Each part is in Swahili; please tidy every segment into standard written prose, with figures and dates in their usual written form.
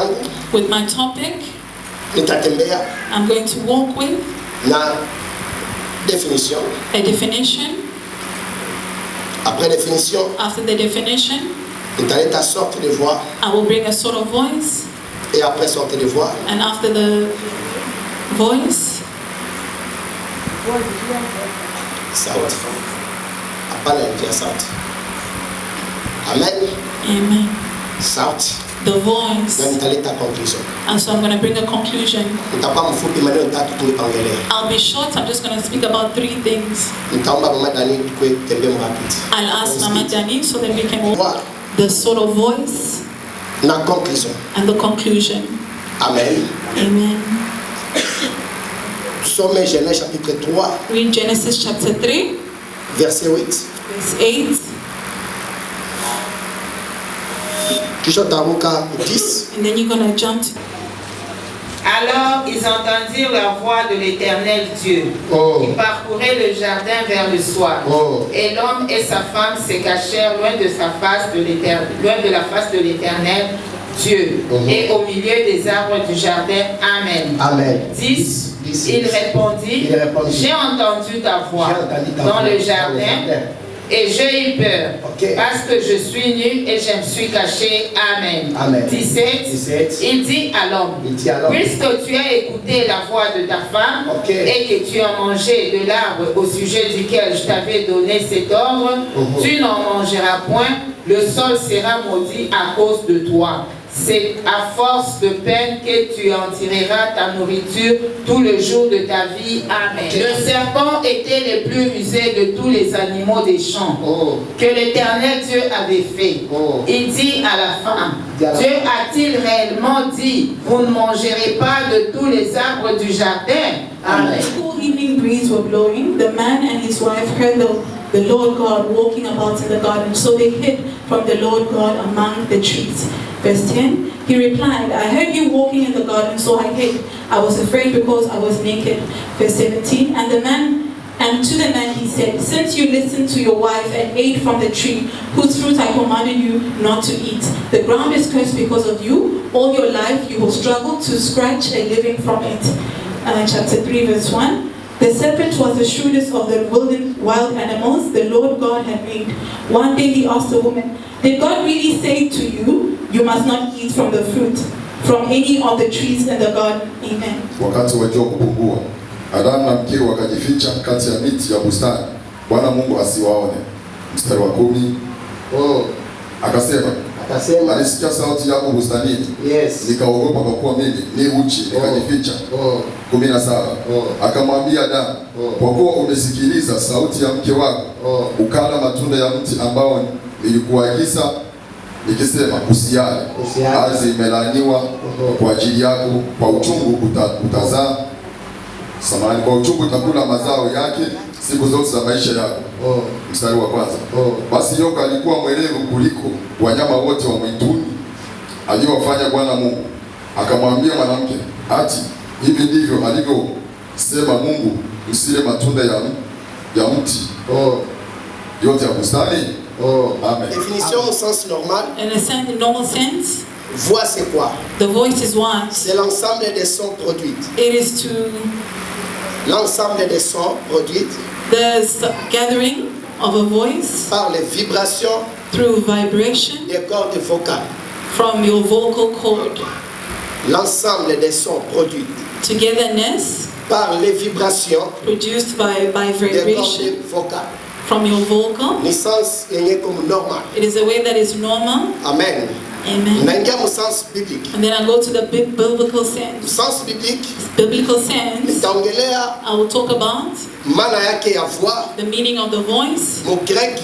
yangu. With my topic, Nitatembea I'm going to walk with na definition. a definition. Après définition, After the definition, nitaleta sorte de voix I will bring a sort of voice. et après sorte de voix, And after the voice, sauti. Hapana ya sauti. Amen. amen, Sauti. the Na voice. nitaleta conclusion. And so I'm going to bring a conclusion. Nitakuwa mfupi maneno tatu tu nitaongelea. I'll be short. I'm just going to speak about 3 things. Nitaomba mama Dani tukue tembea rapide. I'll ask Mama Dani so that we can walk Voix the sort of voice na conclusion. and the conclusion. Amen. Amen. Somme Genèse chapitre 3, Read Genesis chapter 3, verset 8. verse 8. Kisha taruka 10. And then you're going to jump to Alors ils entendirent la voix de l'Éternel Dieu, qui parcourait le jardin vers le soir. Et l'homme et sa femme se cachèrent loin de la face de l'Éternel Dieu, et au milieu des arbres du jardin. Amen. Amen. 10. Il répondit, j'ai entendu ta voix dans le jardin, et j'ai eu peur, parce que je suis nu et je me suis caché. Amen. Amen. 17. Il dit à l'homme, puisque tu as écouté la voix de ta femme, et que tu as mangé de l'arbre au sujet duquel je t'avais donné cet ordre, tu n'en mangeras point, le sol sera maudit à cause de toi. C'est à force de peine que tu en tireras ta nourriture tout le jour de ta vie. Amen. Le serpent était le plus rusé de tous les animaux des champs que l'Éternel Dieu avait fait. Il dit à la femme, Dieu a-t-il réellement dit, vous ne mangerez pas de tous les arbres du jardin? Amen. The cool evening breeze were blowing. The man and his wife heard the Lord God walking about in the garden, so they hid from the Lord God among the trees. Verse 10, he replied, I heard you walking in the garden, so I hid. I was afraid because I was naked. Verse 17, and to the man he said, since you listened to your wife and ate from the tree whose fruit I commanded you not to eat, the ground is cursed because of you. All your life you will struggle to scratch a living from it. Chapter 3, verse 1. The serpent was the shrewdest of the wild animals the Lord God had made. One day he asked the woman, did God really say to you, you must not eat from the fruit from any of the trees in the garden? Amen. Wakati wa jua kupungua, Adamu na mkewe wakajificha kati ya miti ya bustani, Bwana Mungu asiwaone. Mstari wa 10. Akasema, alisikia sauti yako bustanini, nikaogopa kwa kuwa mimi ni uchi, nikajificha. 17. Akamwambia Adamu, kwa kuwa umesikiliza sauti ya mke wako, ukala matunda ya mti ambao nilikuagiza nikisema usiale, ardhi imelaaniwa kwa ajili yako, kwa uchungu utazaa, kwa uchungu utakula mazao yake siku zote za maisha yako. Mstari wa 1. Basi nyoka alikuwa mwerevu kuliko wanyama wote wa mwituni aliowafanya Bwana Mungu. Akamwambia mwanamke, ati hivi ndivyo alivyosema Mungu, msile matunda ya mti yote ya bustani? Amen. Définition au sens normal. In a normal sense, Voix c'est quoi? the voice is what? C'est l'ensemble des sons produits. It is to L'ensemble des sons produits the gathering of a voice par les vibrations through vibration des cordes vocales. from your vocal cord. L'ensemble des sons produits Togetherness par les vibrations produced by des vibration cordes vocales. from your vocal. Ni sens yenye comme normal. It is a way that is normal. Amen. Amen. Naingia mu sens biblique. And then I go to the biblical sense. Sens biblique Biblical sense, nitaongelea I will talk about maana yake ya voix the meaning of the voice mu grec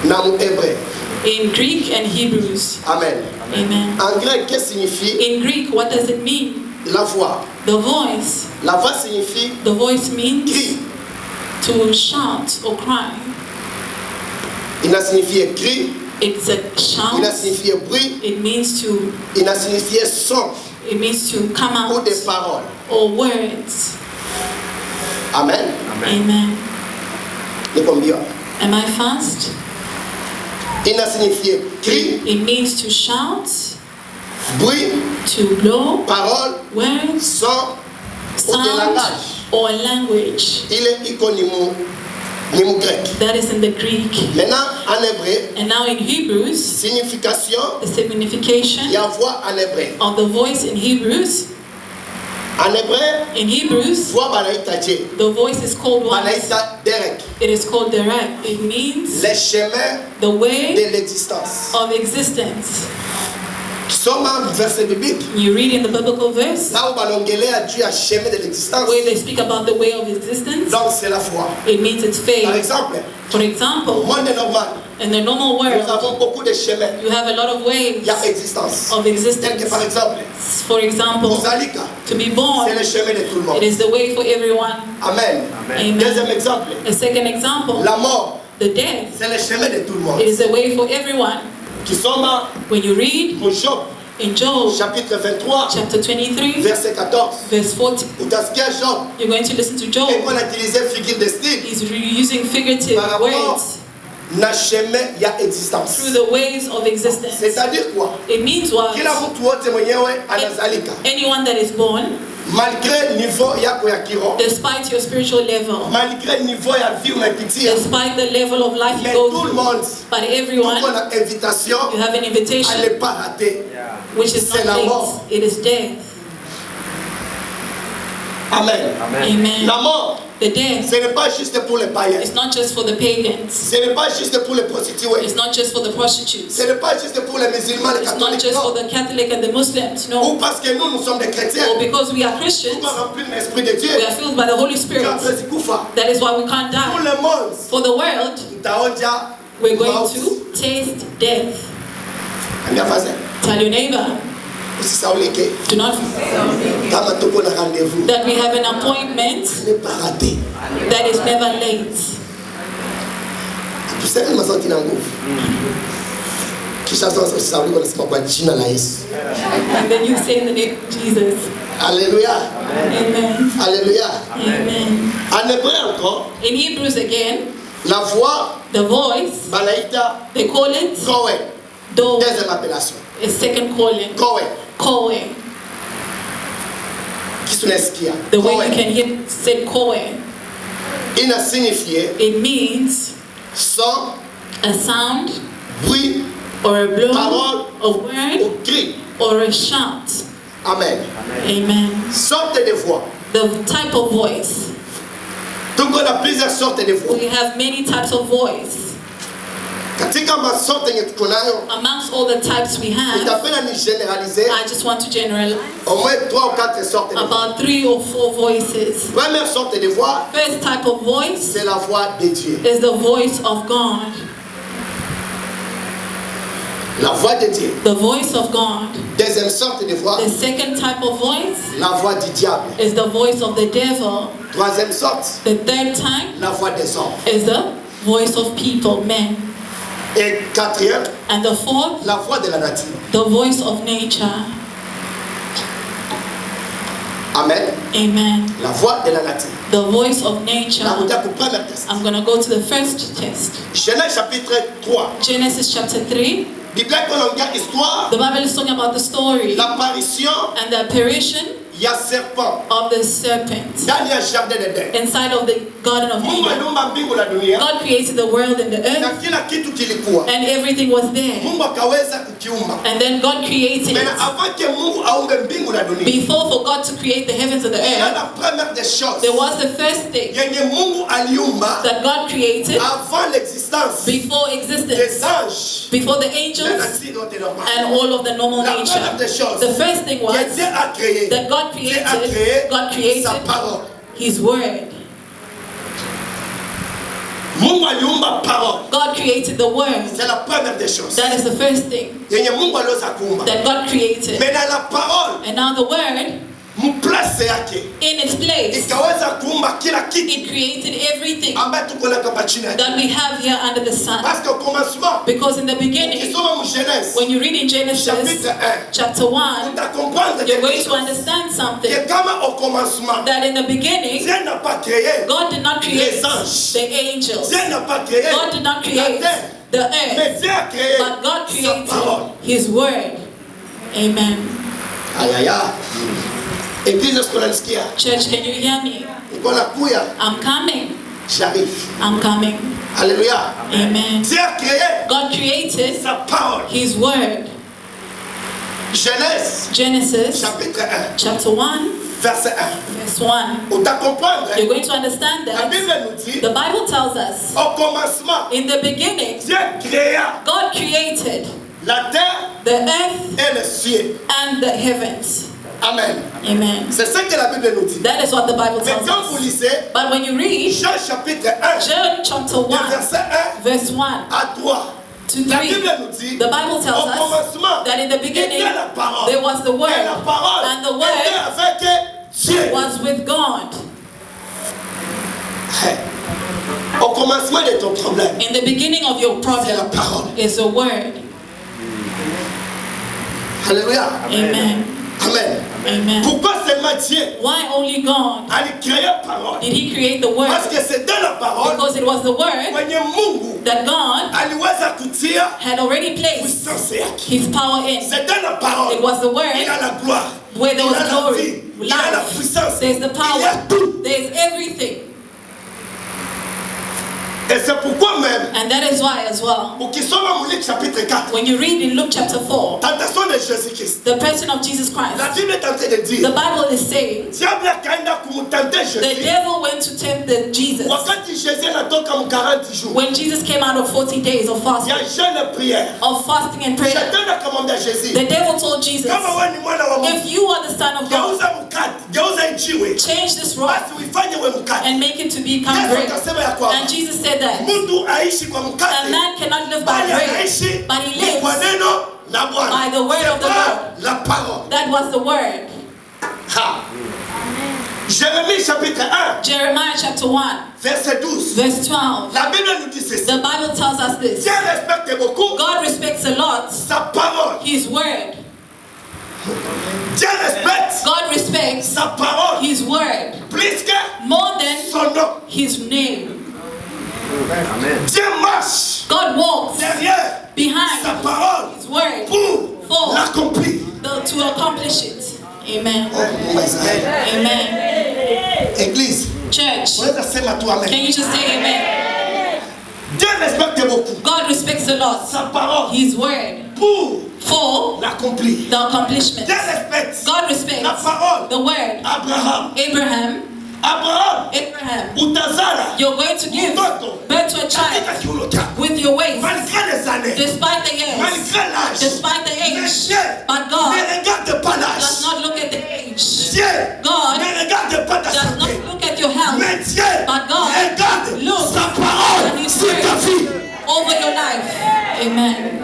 na mu hébreu. in Greek and Hebrews. Amen. Amen. En grec, qu'est-ce que signifie In Greek, what does it mean? la voix? The voice. La voix signifie The voice means cri. to shout or cry. Il a signifié cri, It's a il a shout. signifié bruit, It means to. il a signifié son It means to come ou out des paroles. or words. Amen. Amen. Ni combien? Am I fast? Il a signifié cri, It means to shout. bruit, to blow, parole, words, son ou de sound, langage. or language. Il est iconique grec. That is in the Greek. Maintenant, en hébreu, And now in Hebrews, signification, the signification il y a voix en hébreu. of the voice in Hebrews, En hébreu, in Hebrews, voix balaïta Dieu. the voice is called what? Balaïta derek. It is called direct. It means Les chemins the way de l'existence. of existence. Somme un verset biblique. You read in the biblical verse Là où l'anglais a Dieu a chemin de l'existence. where they speak about the way of existence. Donc c'est la foi. It means it's Par faith. exemple, For au example, monde normal, in the normal nous world, avons beaucoup de chemins. you have a lot of ways Il y a existence. of Tel existence. que par exemple, For example, Zalika, to be c'est born, le chemin de tout le it monde. is the way for everyone. Amen. Amen. Deuxième exemple, A second example, la mort, the death, c'est le chemin de tout le monde. it is the way for everyone. Qui sont When you read pour Job, in Job chapitre 23, chapter 23, verset 14. verse 40, Ou dans ce qu'il y a Job, you're going to listen to Job. et qu'on a utilisé figure de style. He's using figurative Par rapport words na chemin, il y a existence. through the ways of existence. C'est-à-dire quoi? It means what? Kila mtu wote mwenyewe anazalika. Anyone that is born, Malgré niveau yako ya kiroho, despite your spiritual level, malgré niveau ya vie unapitia, despite the level of life you mais go tout le through, monde, but tuko everyone, na invitation you have an à invitation ne pas rater. which is C'est not la mort. late. It is death. Amen. Amen. La mort, The death ce n'est pas juste pour les païens. is not just for the pagans. Ce n'est pas juste pour les prostituées. It's not just for the prostitutes. Ce n'est pas juste pour les musulmans, les It's not catholiques. just for Non. the Catholic and the Muslims. Ou No. parce que nous sommes des chrétiens. Or because we are Christians, Nous sommes remplis de l'Esprit de Dieu. we are filled by the Holy Tu Spirit. as fait koufa. That is why we can't Pour die. le monde, For the world, utaonja we're going mauti. to taste death. Ambia voisin, Tell your neighbor, usisaulike. do not Kama tuko na rendez-vous, that we have an appointment ne pas rater. that is never late. Tuseme masauti na nguvu. Kisha sasa usisaulike unasema kwa jina la Yesu. And then you say in the name of Jesus. Alléluia. Amen. Alléluia. Amen. En hébreu encore, In Hebrews again, la voix, the voice, balaïta, they call it kowe. do, Deuxième appellation. a second calling, Kowe. koe. Qui tunasikia. The way Kowe. you can hear said koe, Ina signifie it means son, a sound bruit or a blow, Parole. a word ou cri. or a shout. Amen. Amen. Sorte de voix. The type of voice. Tuko na plusieurs sortes de voix. We have many types of voice. Katika masorte yenye tuko nayo, Amongst all the types we have, nitapenda ni generaliser I just want to generalize au moins 3 ou 4 sortes de voix. about 3 or 4 voices. Première sorte de voix, First type of voice c'est la voix de Dieu. is the voice of God. La voix de Dieu. The voice of God. Deuxième sorte de voix, The second type of voice la voix du diable. is the voice of the devil. Troisième sorte, The third type la voix des hommes. is the voice of people, men. Et quatrième, And the fourth, la voix de la nature. the voice of nature. Amen. Amen. La voix de la nature. The voice of nature. Nakuja ku premier test. I'm going to go to the first test. Genèse chapitre 3. Genesis chapter 3. Bible kolongia histoire, The Bible is talking about the story l'apparition, and the apparition il y a serpent of the serpent dans le jardin d'Éden. inside of the Garden of Mungu Eden. aliumba mbingu na dunia God created the world and the na earth, kila kitu kilikuwa. and everything was there. Mungu akaweza kukiumba. And then God created Mais it. avant que Mungu aumbe mbingu na dunia, Before for God to create the heavens and the il y a earth, la première des choses there was the first thing yenye Mungu aliumba that God created avant l'existence before des existence, anges, before the la angels nature dont est normale. and all of the normal La première des nature. choses The first thing que was Dieu a créé, that God Dieu a created créé sa parole. His word. Mungu aliumba parole. God created the word. C'est la première des choses That is the first thing yenye Mungu aliweza kuumba. that God created. Mais dans la parole, And now the word, mplace yake in its place, ikaweza kuumba kila kitu it created everything ambaye tuko na hapa chini yake. that we have here under the sun. Parce qu'au commencement, Because in the beginning, ukisoma mu Genèse when you read in Genesis chapitre 1, chapter 1, utakomprendre you're going quelque to chose. understand something. Que kama au commencement, That in the beginning, Dieu n'a pas créé, God did not create Les anges. the angels. Dieu n'a pas créé God did not create la terre, the mais earth. Dieu a créé But God sa created parole. His word. Amen. Aïe aïe aïe. Église, est-ce qu'on a le Church, can you hear me? I'm coming. J'arrive. I'm coming. Alléluia. Amen. Dieu a créé God created sa parole. His word. Genesis chapitre 1. Chapter 1. Verset 1. Verse 1. You're going to understand that the Bible tells us au commencement, in the beginning, Dieu créa God created la terre, the earth et le ciel. And the heavens. Amen. Amen. C'est ce que la Bible nous dit. That is what the Bible tells Mais quand vous us. lisez, But when you read Jean chapitre 1, John chapter 1, verset 1 verse 1 à 3, to 3, la Bible nous dit, the Bible tells au us commencement, that in the beginning était la parole. there was the Word, Et la parole and the était Word avec Dieu. was with God. Au commencement de ton problème, in the beginning of your c'est la problem parole. is the Word. Alléluia. Amen. Amen. Amen. Pourquoi seulement Dieu Why only God a créé la parole? did He create the Word? Parce que c'est dans la parole Because it was the Word kwenye Mungu that God aliweza kutia had already placed puissance yake. His power in. C'est dans la parole. It was the Il Word a la gloire. where there Il was a la glory, vie. Il a la life, puissance. there's the Il y a power, tout. there's everything. Et c'est pourquoi même, And that is why as well, ukisoma mu Luc chapitre 4, when you read in Luke chapter 4, tentation de Jésus-Christ, the person of Jesus la Christ, Bible est en train de the dire, Bible is saying, diable akaenda kumtenter the Jésus. devil went to tempt Jesus. Wakati Jésus anatoka mu 40 jours, When Jesus came out of 40 days of il y fasting, a jeûne et prière. of fasting and prayer, Shetani akamwambia Jésus, the devil told Jesus, kama wewe ni mwana wa Mungu, if you are the Son of God, geuza mkate, geuza jiwe, change this rock basi uifanye wewe mkate. and make it to become Yesu bread. akasema ya kwamba And Jesus said that mtu aishi kwa a mkate, man cannot live by bali bread, anaishi but he kwa lives neno la Bwana. by the word of the C'est Lord. pas la parole. That was the word. Ha. Jérémie chapitre 1, Jeremiah chapter 1, verset 12. verse 12. La Bible nous dit ceci. The Bible tells us this. Dieu respecte beaucoup God respects a lot sa parole. His word. Dieu respecte God respects sa parole His word plus que more than son nom. His name. Dieu marche God walks derrière sa behind parole His word pour l'accomplir. to accomplish it. Amen. Oh, Amen. Église, Church, unaweza sema tu amen. can you just say amen? Dieu respecte beaucoup God respects a lot sa parole His word pour for l'accomplir. the accomplishment. Dieu respecte God la respects parole. the word. Abraham, Abraham, utazala you're going to give birth to a katika child kiuno chako. with your waist, Malgré les années, despite the years, malgré l'âge, despite the mais age. Dieu But God ne regarde pas l'âge. does not look at the age. Dieu God ne regarde pas ta does santé. not look at your health, Mais Dieu but God regarde looks sa parole at His sur ta vie. over your life. Amen.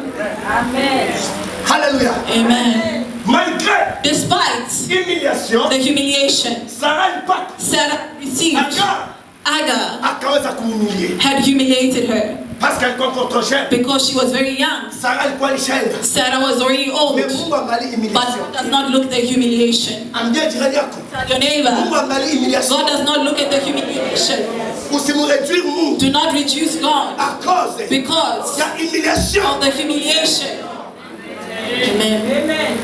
Alléluia. Amen. Malgré Despite humiliation, the humiliation Sarah pas Sarah received, Agar akaweza kumhumilia had humiliated her parce qu'alikuwa mtoto jeune. because she was very young. Sarah alikuwa alishaenda. Sarah was already old, Mais Mungu angali but humiliation. God does not look at the humiliation. Ambia jirani yako. Tell your neighbor, Mungu angali humiliation. God does not look at the humiliation. Usimréduire Mungu Do not reduce God à cause because ya humiliation. of the humiliation. Amen.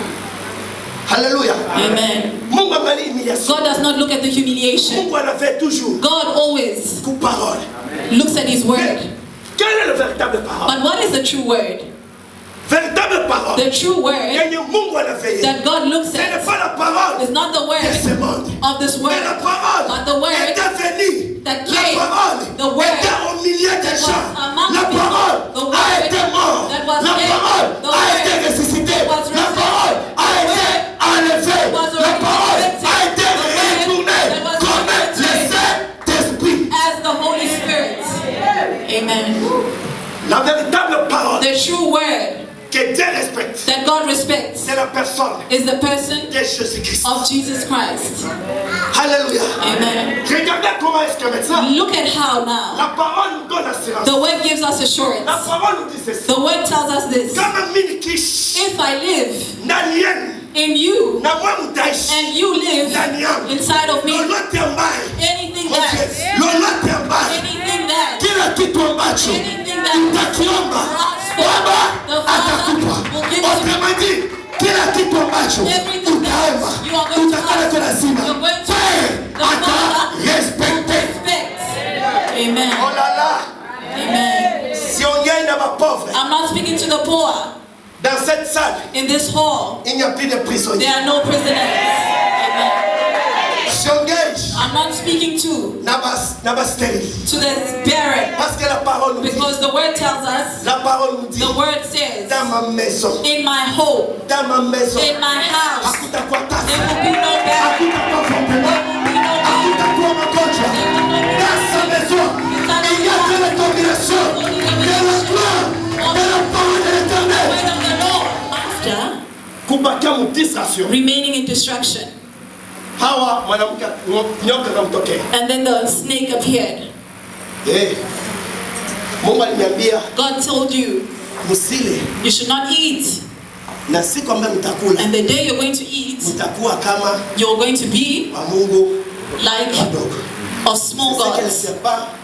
Alléluia. Amen. Mungu angali humiliation. God does not look at the humiliation. Mungu anafait toujours God always coup parole. looks at His word. Quelle est le véritable parole? But what is the true word? Véritable parole. The true word Yenye Mungu anafait. that God looks Ce n'est at pas la parole is not the de word ce monde. of this Mais la world, parole but the word est venue. that La came, parole the word était au milieu des that was gens. among La people, parole the a word été morte. that was La dead, parole the a word été ressuscitée. was La parole a été enlevée. was La already parole resurrected. a été The word retournée that was comme le resurrected. Saint-Esprit. as the Holy Spirit. Amen. La véritable parole The true word que Dieu respecte, that God respects c'est la personne is the person de Jésus-Christ. of Jesus Christ. Alléluia. Amen. Regardez comment est-ce que maintenant Look at how now la parole nous donne assurance. the word gives us assurance. La parole nous dit ceci. The word tells us this. Kama mimi nikiishi If I live ndani yenu in you na mwe mtaishi and you live ndani yangu, inside of me, lolote ambaye anything that, lolote ambaye anything that, kila kitu ambacho anything that utakiomba you ask for, Baba the Father atakupa. will give to you. Autrement dit, kila kitu ambacho utaomba utakala kwa lazima respect. Amen. Oh là là. Amen. Siongei na mapauvre. I'm not speaking to the poor. Dans cette salle, in this hall, il n'y a plus de prisonniers. There are no prisoners. Amen. I'm not speaking to the barren. Because the word tells us, the word says, in my home, in my house, there will be no barren. Remaining in destruction. And then the snake appeared. God told you, you should not eat. And the day you're going to eat, you're going to be like of small gods.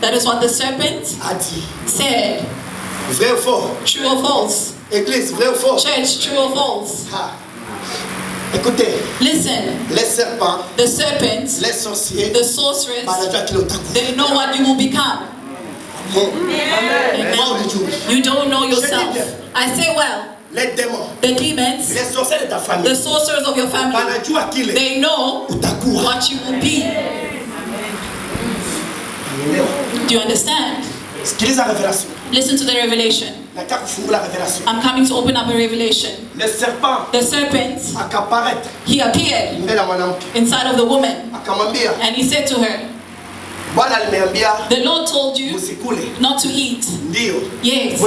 That is what the serpent said. True or false? Church, true or false? Écoutez, listen. Les serpents, the serpents, les sorciers, the sorcerers, they know what you will become. Amen. You don't know yourself. I say, well, les démons, the demons, les sorciers de ta famille, the sorcerers of your family, they know what you will be. Do you understand? Listen to the revelation. I'm coming to open up a revelation. The serpent, he appeared inside of the woman, and he said to her, the Lord told you not to eat. Yes.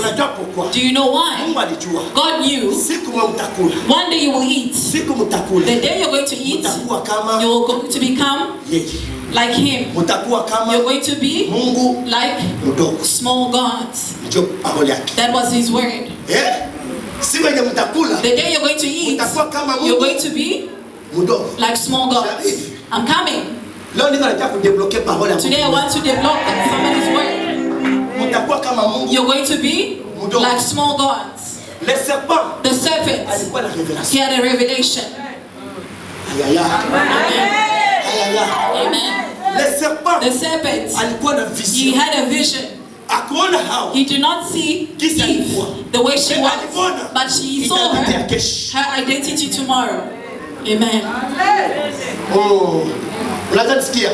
Do you know why? God knew one day you will eat. The day you're going to eat, you're going to become like him. You're going to be like small gods. That was his word. The day you're going to eat, you're going to be like small gods. I'm coming. Today I want to develop somebody's word. You're going to be like small gods. The serpent, he had a revelation. Amen. The serpent, he had a vision. He did not see Eve the way she was, but he saw her identity tomorrow. Amen.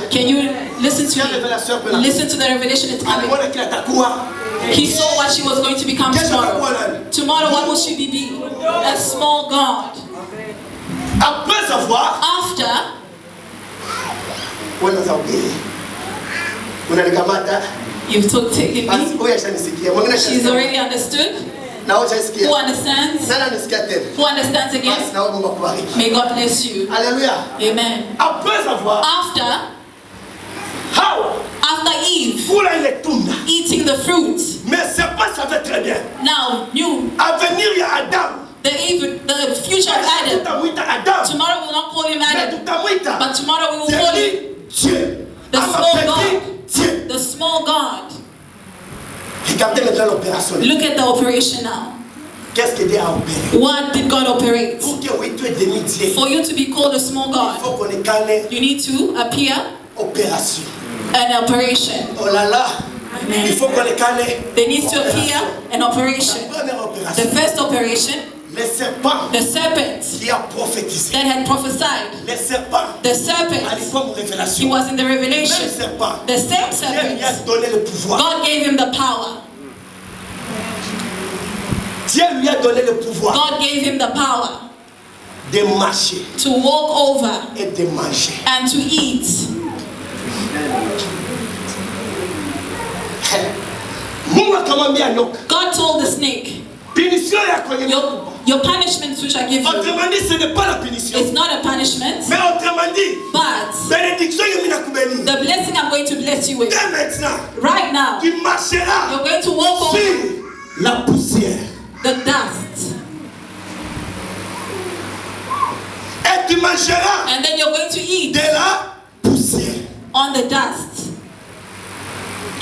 Can you listen to me? Listen to the revelation it's coming. He saw what she was going to become tomorrow. Tomorrow, what will she be? A small god. After, you've taken me. She's already understood. Who understands? Who understands again? May God bless you. Hallelujah. Amen. After Eve eating the fruit. Now you the future of Adam. Tomorrow we will not call him Adam, but tomorrow we will call him the small God. The small God. Look at the operation now. What did God operate? For you to be called a small God, you need to appear an operation. Amen. There needs to appear an operation. The first operation, the serpent that had prophesied. The serpent, he was in the revelation. The same serpent, God gave him the power. God gave him the power to walk over and to eat. God told the snake, your punishments which I give you, it's not a punishment, but the blessing I'm going to bless you with. Right now, you're going to walk over the dust. And then you're going to eat on the dust.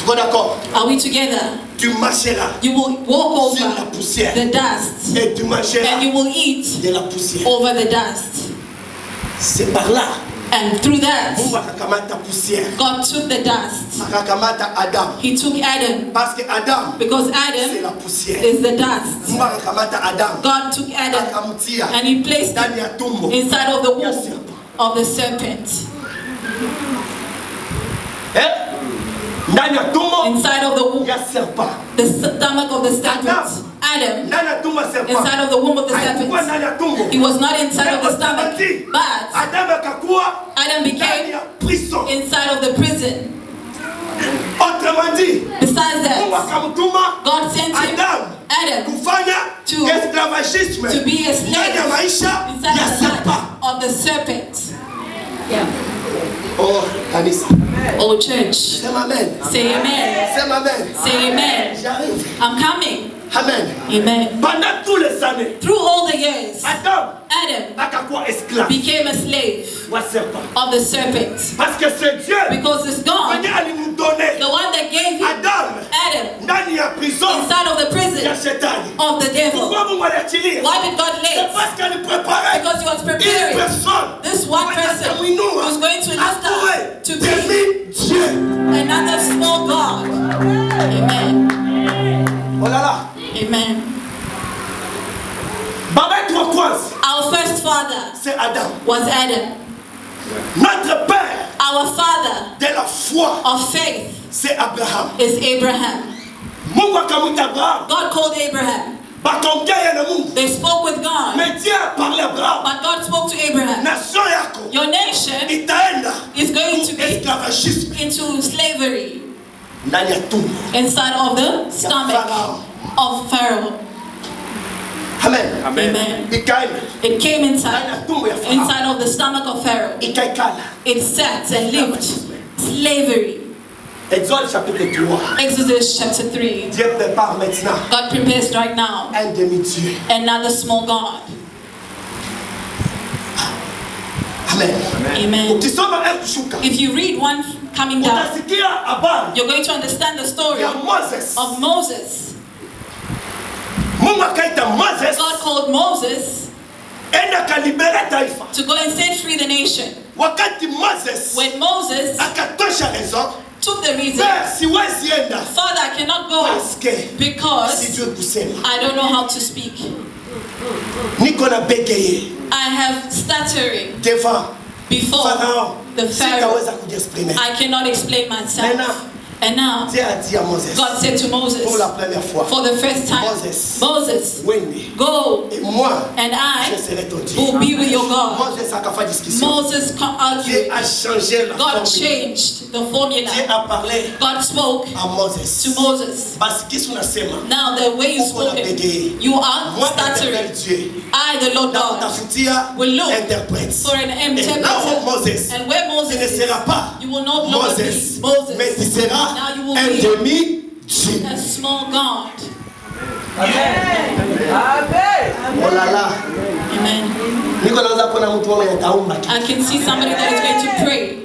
Tuko d'accord? Are we together? Tu marcheras You will walk sur la over poussière the dust et tu mangeras and you will eat de la poussière. over the dust. C'est par là. And through that, Mungu akakamata poussière. God took the dust. Akakamata Adam. He took Adam Parce que Adam, because c'est la Adam poussière. is the dust. Mungu akakamata Adam. God took Adam Akamtia and he placed him ndani ya tumbo. inside of the womb of the serpent. Ndani ya tumbo Inside of the womb, ya serpent. the stomach of the serpent. Adam, Ndani ya tumbo ya serpent. inside of the womb of the Haikuwa serpent. ndani ya tumbo. He was not inside of the stomach, but Adam akakuwa Adam ndani became ya prison. inside of the prison. Autrement dit, Besides Mungu that, akamtuma God sent him, Adam, kufanya to esclavagisme be a slave ndani ya maisha inside ya of the serpent. life of the serpent. Oh, kanisa. Oh, church, Sema amen. say amen. Sema amen. Say amen. J'arrive. I'm coming. Amen. Amen. Pendant tous les années, Through all the years, Adam Adam akakuwa esclave became a slave wa serpent. of the serpent. Parce que c'est Dieu Because it's God, mwenye alimdonne the one that gave him Adam Adam ndani ya prison inside of the ya prison shetani. of the devil. Pourquoi Mungu aliachilia? Why did God C'est let? parce qu'elle préparait Because he was une preparing personne this one person who's going to lift up to be Dieu. another small God. Amen. Oh là là. Amen. Baba yetu wa kwanza Our first father c'est Adam. was Adam. Notre père Our father de la foi of faith c'est Abraham. is Abraham. Mungu akamwita Abraham. God called Abraham. Bakaongea na Mungu. They spoke with God, Mais Dieu a parlé à Abraham. but God spoke to Abraham. Nation yako Your nation itaenda is going to be esclavagisme into slavery ndani ya tumbo. inside of the stomach of Pharaoh. Amen. Amen. Ikaenda It came ndani inside, ya tumbo ya Farao. inside of the stomach of Pharaoh. Ikaikala. It sat and lived slavery. Exode chapitre 3. Exodus chapter 3. Dieu prépare maintenant God prepares right now un demi-dieu. another small God. Amen. Amen. Ukisoma kushuka If you read one coming down, utasikia habari you're going to understand the story ya Moses. of Moses. Mungu akaita Moses God called Moses enda kalibera taifa. to go and set free the nation. Wakati Moses When Moses akatosha raison, took the reason, siwezi enda Father, I cannot go parce que because sijui kusema. I don't know how to speak. Niko na bégayé I have stuttering devant before Pharaon. the Pharaoh. Sitaweza kujiexprimer. I cannot explain myself. Maintenant, And now, Dieu a dit à Moses God said to Moses, pour la première fois, for the first time, Moses, Moses, Wende, go, et moi, and je I serai ton Dieu. will be with your God. Moses a fait discussion. Moses Dieu argued. a changé la God formule. changed the Dieu formula. a parlé God spoke à Moses. to Moses. Basi kisu nasema, Now the way you uko na spoke it, bégayé. you are Moi, éternel stuttering. Dieu, I, the Lord God, nakutafutia will look interprète. for an Et là où interpreter. Moses, And where tu Moses ne is, seras pas you will not longer be Moses, Moses. mais tu seras Now you will un be demi-Dieu. a small God. Oh là là. Amen. Niko naanza kuona mtu mmoja ataomba. I can see somebody that is going to pray.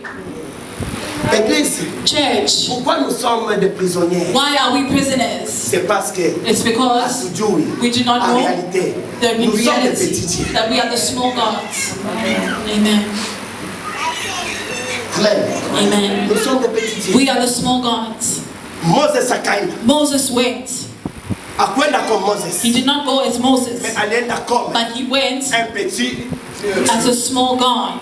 Église, Church, pourquoi nous sommes des prisonniers? why are we prisoners? C'est parce que It's because hatujui we do not en know réalité the nous sommes des reality petits dieux. that we are the small gods. Amen. Amen. Amen. Nous sommes des petits dieux. We are the small gods. Moses akaenda. Moses went. Akwenda comme Moses. He did not go as Moses, Mais alienda comme but he went un petit. as a small God.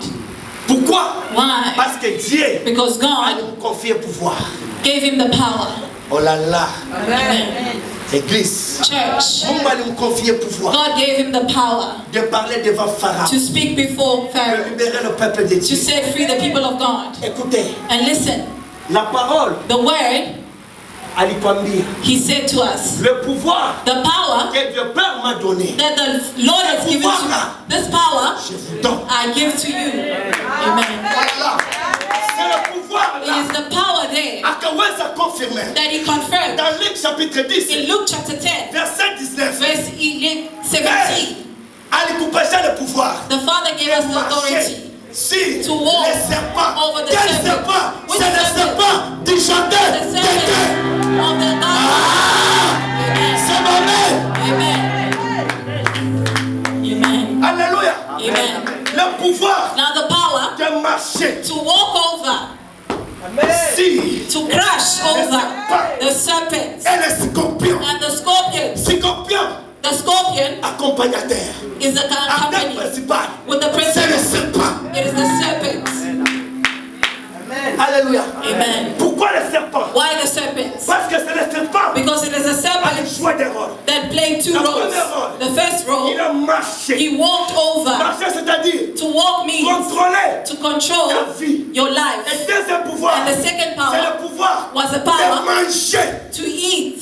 Pourquoi? Why? Parce que Dieu Because a God nous confié pouvoir. gave him the power. Oh là là. Amen. Église. Church, Mungu alimconfier pouvoir God gave him the power de parler devant Pharaon. to speak before De Pharaoh, libérer le peuple de to Dieu. set free the people of God. Écoutez, And listen, la parole the word, alikwambia he said to us, le pouvoir the power que Dieu Père m'a donné, that the Lord has given to me, this power je vous donne. I give to you. Amen. Voilà. C'est le pouvoir It là. is the power there Akaweza confirmer. that he confirmed Dans Luc chapitre 10, in Luke chapter 10, verset 19. verse 17. Alikupesha le pouvoir. The Father gave us the authority Si to walk les serpents, over the quel serpent. serpent? Which C'est le serpent? serpent du serpent of the God. c'est ma mère. Amen. Alléluia. Amen. Le pouvoir Now the power de marcher to walk over, si to crash over the serpents et les scorpions. and the scorpions. Scorpion The scorpion accompagnateur. is the Avec company principal. with the C'est le principal. serpent. It is the serpent. Alléluia. Amen. Pourquoi le serpent? Why the serpents? Parce que c'est le serpent Because it is a qui a serpent joué des rôles. that played two La roles. première rôle, The first role, il a marché. he walked over. Marcher, c'est-à-dire To walk means contrôler to control ta vie. your Le life. deuxième pouvoir, And the second c'est power le pouvoir was the de power manger. to eat.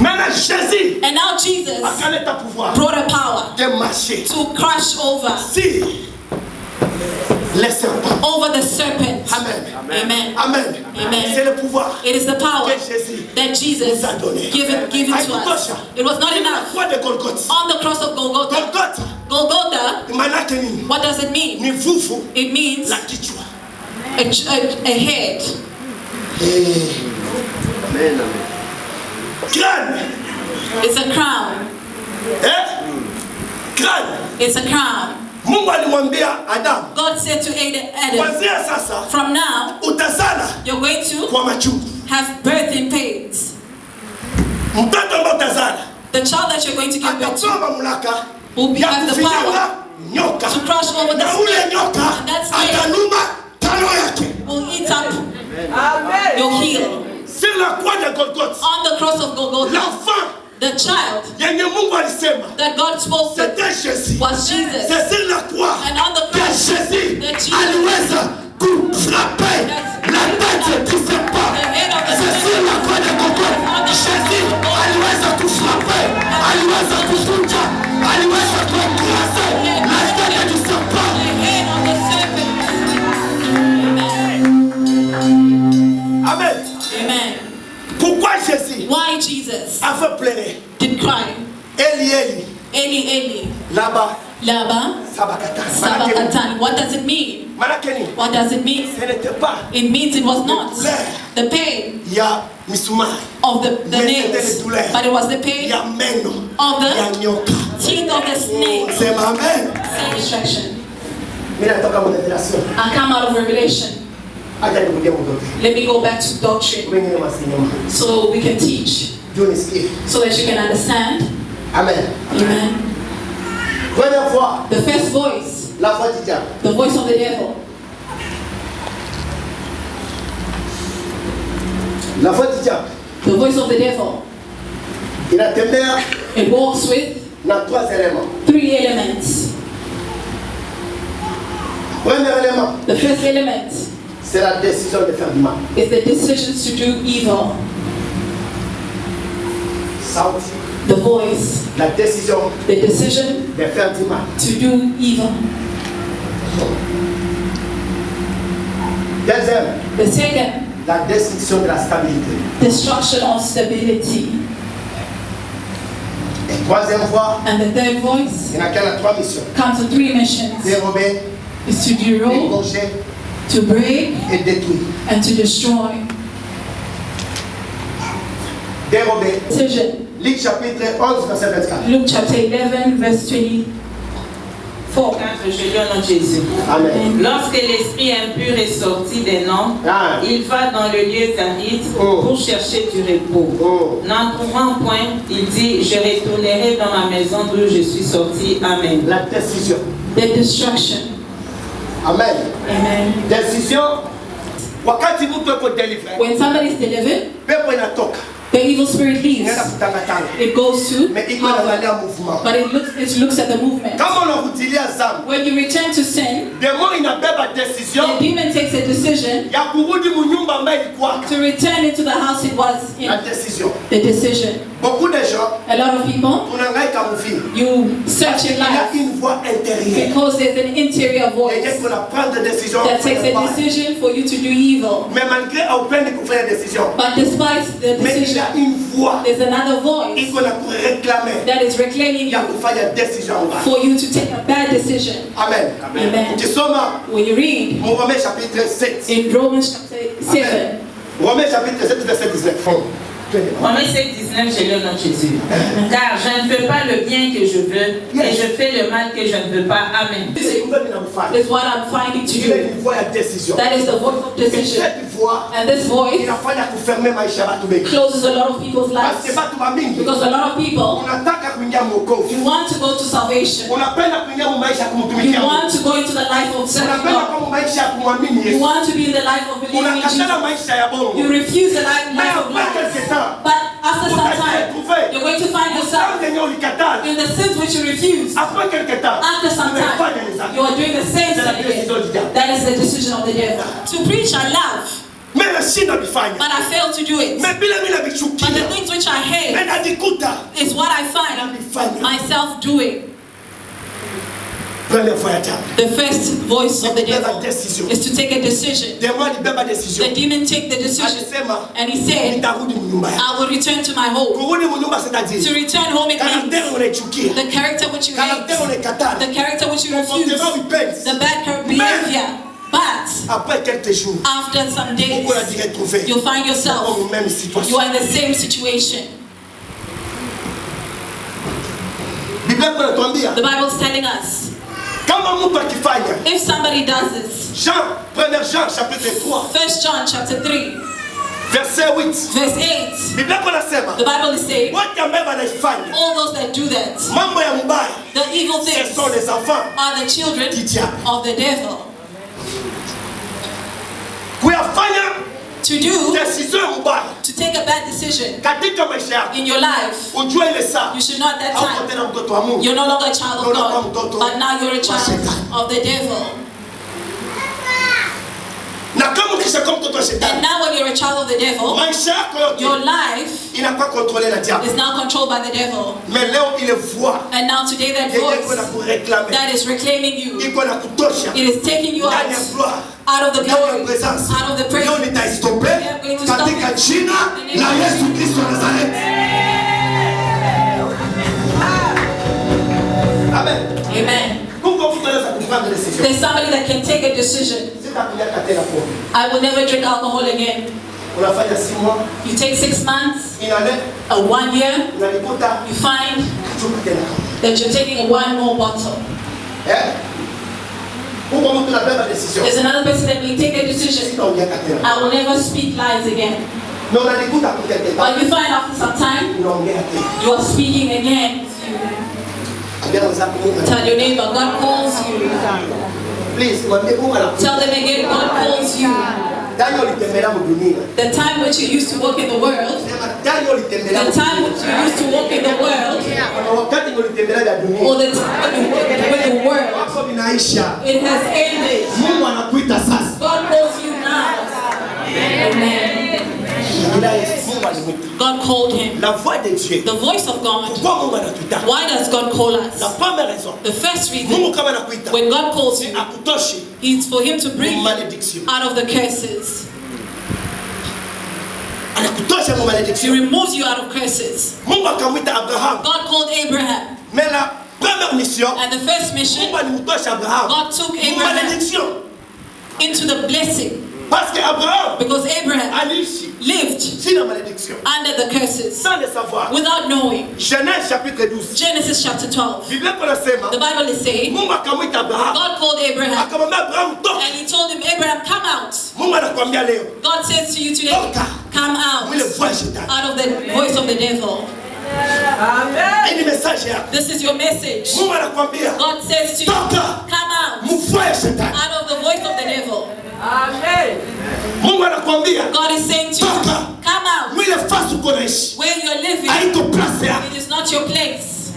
Maintenant, Jésus And now Jesus a quel est ta pouvoir brought a power de marcher. to crush over Si les serpents. over the serpent. Amen. Amen. Amen. Amen. C'est le pouvoir It is the power que Jésus that Jesus nous a donné. given to us. It was not La enough. croix de Golgotha. On the cross of Golgotha. Golgotha. Golgotha, Malaki nini? what does it mean? Ni fufu. It means La kichwa. a head. Crâne. It's a crown. Crâne. It's a crown. Mungu alimwambia Adam, God said to Adam, kuanzia sasa from now, utazala you're going to kwa machungu. have birthing pains. Mtoto ambao utazala The child that you're going to give birth to atapewa mamlaka will ya have the kufinyanga power nyoka. to crush over the Na ule snake. nyoka And that snake atanuma talo yake. will eat up your heel. Sur la croix de Golgotha, On the cross of Golgotha, l'enfant the child yenye Mungu alisema that God spoke to c'était Jésus. was Jesus. C'est sur la croix And on the que cross, Jésus that Jesus, aliweza frapper la tête du serpent. the head of the C'est sur la croix de Golgotha. Jésus aliweza frapper, aliweza kuvunja, aliweza kuécraser la tête du serpent. the head of the serpent. Amen. Amen. Pourquoi Jésus Why Jesus a fait pleurer? did cry? Eli, Eli, Eli, Eli, là-bas, Laba, Sabakatan. Sabachthani. What does it mean? Malakeni, What does it mean? ce n'était pas It means it was not the pain il y a misumari, of the Mais c'était nails, les douleurs. but it was the il pain y a meno, of il y a the nyoka. teeth of the snake. C'est ma mère. Satisfaction. Mimi natoka mu revelation. I come out of Revelation. Acha nikuje mtoto. Let me go back to doctrine Wengine masinema. so we can teach, Dieu nisikie. so that you can understand. Amen. Amen. Première fois, The first voice, la voix du diable. the voice of the devil. La voix du diable. The voice of the devil. Il a tembea It walks with na trois éléments. 3 elements. Premier élément, The first element c'est la décision de faire du mal. is the decision to do evil. Sauti, The voice, la décision the decision de faire du mal. to do evil. Deuxième, The second, la destruction de la stabilité. destruction of stability. Et troisième fois, And the third voice il y en a qu'elle a trois missions. comes to 3 missions. Dérober, Is to derail, égorger to break, et détruire. and to destroy. Dérober. Decision. Luc chapitre 11, verset 24. Luke chapter 11, verse 24. Je lis au nom de Jésus. Amen. Lorsque l'esprit impur est sorti des noms, il va dans le lieu aride pour chercher du repos. N'en trouvant point, il dit, je retournerai dans ma maison d'où je suis sorti. Amen. La décision. The destruction. Amen. Amen. Décision. Wakati mtu yuko delivered, When somebody is delivered, pepo inatoka. the evil spirit leaves. Inaenda kutangatanga. It goes to Mais iko hover, inaangalia mouvement. but it looks at the movement. Kama unarudilia zambi, When you return to sin, demo inabeba decision the demon takes a decision ya kurudi munyumba ambayo ilikuwaka. to return into the house it was in. La décision. The decision. Beaucoup de gens A lot of people, tunahangaika mvini. you search your Il y a life une voix intérieure. Because there's an interior voice Et pour prendre des décisions. that takes a decision for you to do evil. Mais malgré aucune pour faire des décisions. But despite the Mais il y decision, a une voix. there's another voice Il faut réclamer. that is reclaiming Il y a you pour faire des décisions. for you to take a bad decision. Amen. Amen. Tu sommes When you read Romains chapitre 7. in Romans chapter 7, Romains chapitre 7, verset 19. Romains 7, 19, j'ai le nom de Jésus. Car je ne fais pas le bien que je veux, et je fais le mal que je ne veux pas. Amen. is what I'm finding to Il y a do. une voix de décision. That is the voice of Et decision. cette voix, And this voice il a fallu fermer maisha watu wengi. closes a lot of people's Parce que lives. watu wamingi Because a lot of people, unataka kuingia mwokovu. you want to go to salvation. Unapenda kuingia maisha ya You kumtumikia Mungu. want to go into the life of serving Unapenda God. kwa maisha ya kumwamini You Yesu. want to be in the life of believing in Jesus. Unakatala maisha ya bongo. You refuse the life Mais of après life. quelque temps, But after some time, utajiretrouver. you're going to find yourself Sans yenye ulikatala. in the sins which you refuse. Après quelque temps, After some umefanya time, les you are doing the same C'est la thing décision du again. diable. That is the decision of the devil. To preach, I love, Mais le sina bifanya. but I fail to do it. Mais bila mina But the bichukia. things which I hate Mais najikuta is what I find nabifanya. myself doing. Première fois ya tatu. The first voice of the Kubeba devil decision. is to take a decision. Demo alibeba decision. The demon take the decision, Alisema and he said, nitarudi mnyumba yako. I will return to my home. Kurudi mnyumba To c'est-à-dire return home, it karakteri means unaichukia. the character which you hate, Karakteri unaikatala. the character which you refuse, Comportement uipenzi. the bad behavior. But Après quelques jours, after some days, uko unajiretrouver. you'll find Dans yourself, la même you situation. are in the same situation. Biblia inatuambia The Bible is telling us, kama mtu akifanya if somebody does this, Jean, 1 Jean chapitre 3 1 John chapter 3, verset 8. verse 8, Biblia inasema the Bible is saying, wote ambao wanaifanya all those that do that, mambo ya mbaya, the evil ce things, sont les enfants are the children du diable. of the devil. Kuyafanya To do, decision mbaya to take a bad decision katika maisha yako, in your life, ujue ile saa you should not at that hauko time. tena mtoto wa Mungu. You're no longer a child of No longer God, mtoto but now you're a wa child shetani. of the devil. Na kama ukishakuwa mtoto wa And shetani, now when you're a child of the devil, maisha yako yote your life inakuwa kontrole na diable. is now controlled by the devil. Mais leo ile voix And now today that yenye iko na voice kureklame, that is reclaiming you, iko na kutosha it is taking you ndani ya out, gloire, out of the ndani ya glory, presence. out of the Leo presence. nitaistope We are going to stop katika it. jina la Yesu Kristo wa Nazareti. Amen. Amen. Kuko mtu anaweza kufanya decision. There's somebody that can take a decision. Sitakuja tena pombe. I will never drink alcohol again. Unafanya 6 mois, You take 6 months, une année, 1 year, unalikuta you find chupa tena. that you're taking one more bottle. Eh? Kuko mtu anabeba decision. There's another person that may take a decision. Sitaongea tena. I will never speak lies again. Na unalikuta kutete. But you find after some time, Unaongea tena. you are speaking again. Ambia wenzako Mungu. Tell your neighbor, God calls you. Please, mwambie Mungu anakuja. Tell them again, God calls you. Daniel alitembelea dunia. The time which you used to walk in the world, Sema Daniel alitembelea. the time which you used to walk in the world, Kuna wakati ulitembelea dunia. or the time when you walk in the world, Wako vinaisha. it has ended. Mungu anakuita sasa. God calls you now. Amen. Bila Yesu Mungu alimwita. God called him. La voix de Dieu. The voice of God. Kwa Mungu anatuita. Why does God call La us? première raison. The first reason, Mungu kama anakuita. when God calls you, Akutoshi it's for him to bring you malédiction. out of the curses. Anakutosha mu He malédiction. removes you out of curses. Mungu akamwita Abraham. God called Abraham. Mais la première mission, And the first mission, Mungu alimtosha Abraham. God took Mu Abraham malédiction. into the blessing. Parce que Abraham Because Abraham aliishi lived si la malédiction. under the curses Sans le savoir. without knowing. Genèse chapitre 12. Genesis chapter 12. Biblia inasema The Bible is saying, Mungu akamwita Abraham. God called Abraham Akamwambia Abraham toka. and he told him, Abraham, come out. Mungu anakuambia leo. God says to you today, Toka. come out Mwile voix ya shetani. out of the voice of the devil. Hii ni message yako. This is your message. Mungu anakuambia God says to you, toka. come out Mu voix ya shetani. out of the voice of the devil. Mungu anakuambia God is saying to you, toka. come out Mwile fasi uko naishi. where you're living. Haiko place yako. It is not your place.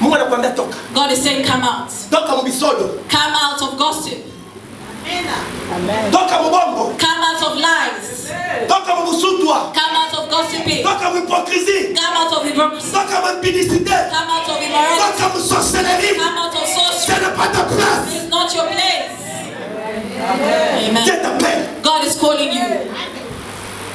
Mungu anakuambia toka. God is saying, come out. Toka mu bisodo. Come out of gossip. Toka mu bongo. Come out of lies. Toka mu busutwa. Come out of Toka mu hypocrisie. Come out of hypocrisy. Toka mu impudicité. Come out of immorality. Toka mu sorcellerie. calling you.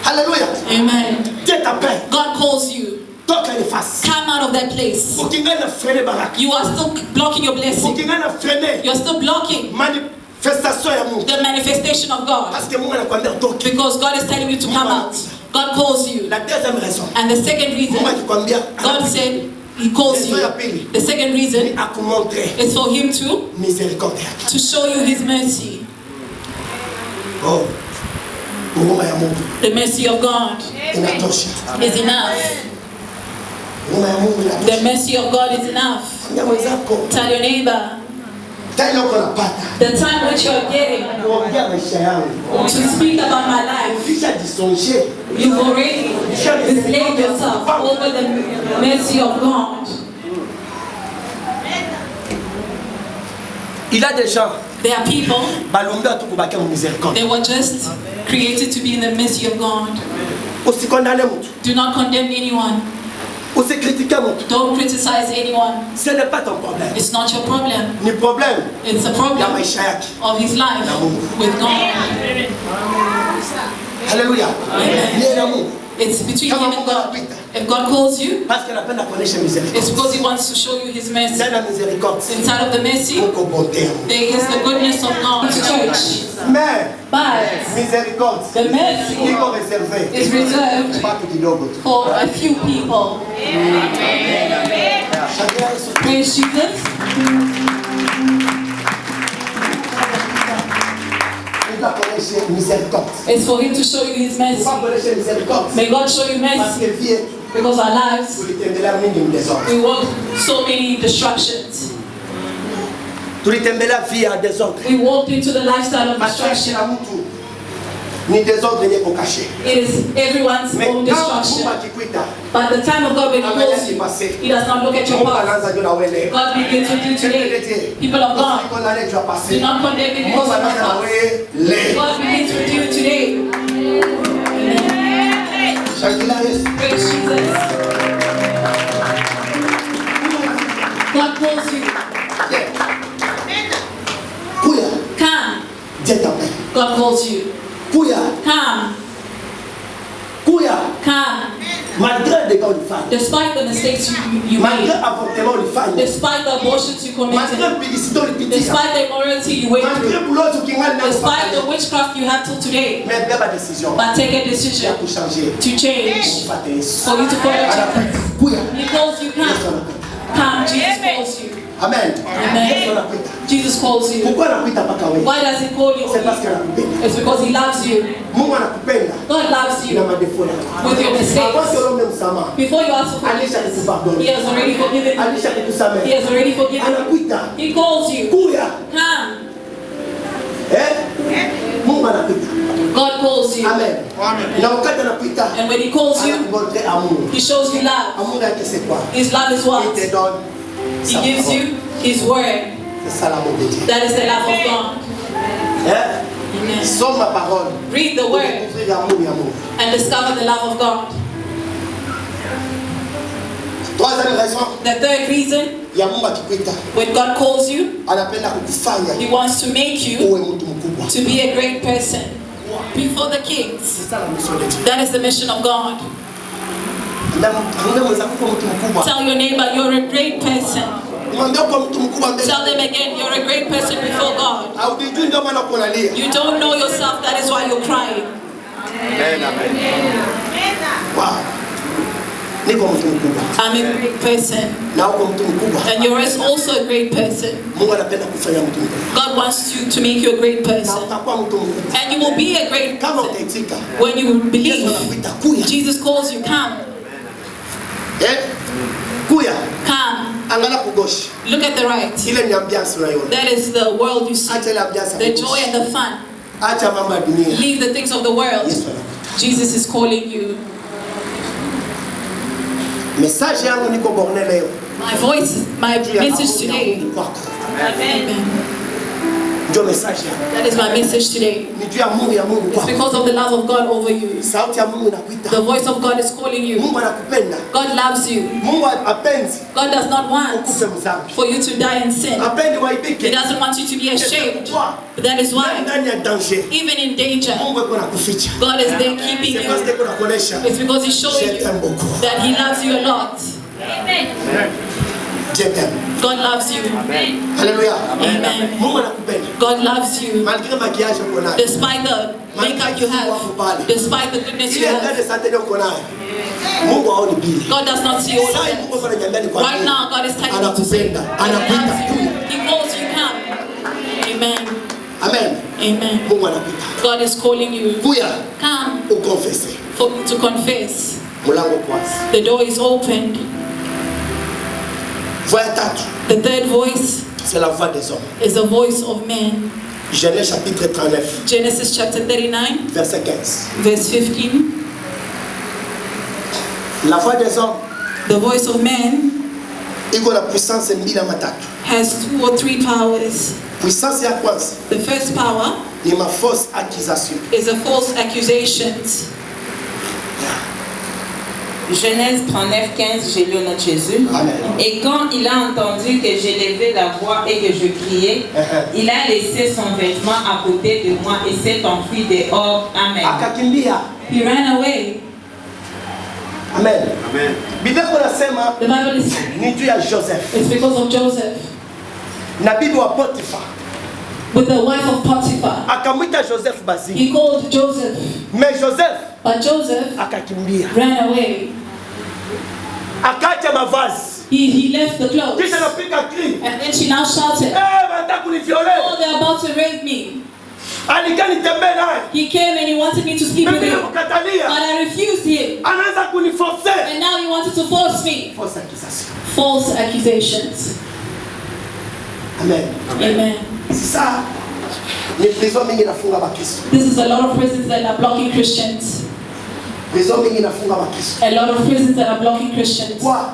Alléluia. Amen. Dieu t'appelle. God calls you. Toka les faces. Come out of that place. Ukingana freiner baraka. You are still blocking your blessing. Ukingana freiner. You're still blocking manifestation ya Mungu. the manifestation of God. Parce que Mungu anakuambia utoke. Because God is telling you to come out. God calls you. La deuxième raison. And the second reason, Mungu akikwambia God said He calls you. The second reason is for Him to show you His mercy. Oh. The mercy of God is enough. The mercy of God is enough. Tell your neighbor, the time which you are getting to speak about my life, you've already displayed yourself over the mercy of God. There are people, they were just created to be in the mercy of God. Do not condemn anyone. Don't criticize anyone. It's not your problem. It's a problem of his life with God. Hallelujah. Amen. It's between him and God. If God calls you, it's because He wants to show you His mercy. Inside of the mercy, there is the goodness of God. Church. But the mercy is reserved for a few people. Praise Jesus. It's for Him to show you His mercy. May God show you mercy. Because our lives, we walk so many destructions. We walked into the lifestyle of destruction. It is everyone's own destruction. But the time of God, when He calls you, He does not look at your past. God begins with you today. People of God, do not condemn me because of my past. God begins with you today. Praise Jesus. God calls you. Come. God calls you. Come. Come. Despite the mistakes you made, despite the abortions you committed, despite the immorality you went through, despite the witchcraft you have till today, but take a decision to change, for you to follow Jesus. He calls you, come. Come, Jesus calls you. Amen. Amen. Jesus calls you. Why does He call you? It's because He loves you. God loves you with your mistakes. Before you ask for forgiveness, He has already forgiven you. He has already forgiven you. He calls you. Come. God calls you. Amen. And when He calls you, He shows you love. His love is what? He gives you His word. That is the love of God. Amen. Read the word and discover the love of God. The third reason, when God calls you, He wants to make you to be a great person before the kings. That is the mission of God. Tell your neighbor, you're a great person. Tell them again, you're a great person before God. You don't know yourself, that is why you're crying. Wow. I'm a great person. And you're also a great person. God wants you to make you a great person. And you will be a great person when you believe. Jesus calls you, come. Come. Look at the right. That is the world you see. The joy and the fun. Leave the things of the world. Jesus is calling you. My voice, my message today. Amen. That is my message today. It's because of the love of God over you. The voice of God is calling you. God loves you. God does not want for you to die in sin. He doesn't want you to be ashamed. But that is why, even in danger, God is there keeping you. It's because He's showing you that He loves you a lot. God loves you. Hallelujah. Amen. God loves you. Despite the makeup you have, despite the goodness you have, God does not see all of it. Right now, God is telling you to say, He loves you. He calls you, come. Amen. Amen. God is calling you. Come to confess. The door is opened. The third voice is the voice of man. Genesis chapter 39, verse 15. The voice of man has 2 or 3 powers. The first power is a false accusation. Genèse 39, 15, j'ai lu au nom de Jésus. Et quand il a entendu que j'ai levé la voix et que je criais, il a laissé son vêtement à côté de moi et s'est enfui dehors. Amen. He ran away. Amen. The Bible is it's because of Joseph. With the wife of Potiphar. He called Joseph. But Joseph ran away. He left the clothes. And then she now shouted, oh, they're about to rape me. He came and he wanted me to sleep with him. But I refused him. And now he wanted to force me. False accusations. Amen. Amen. This is a lot of prisons that are blocking Christians. A lot of prisons that are blocking Christians. Why?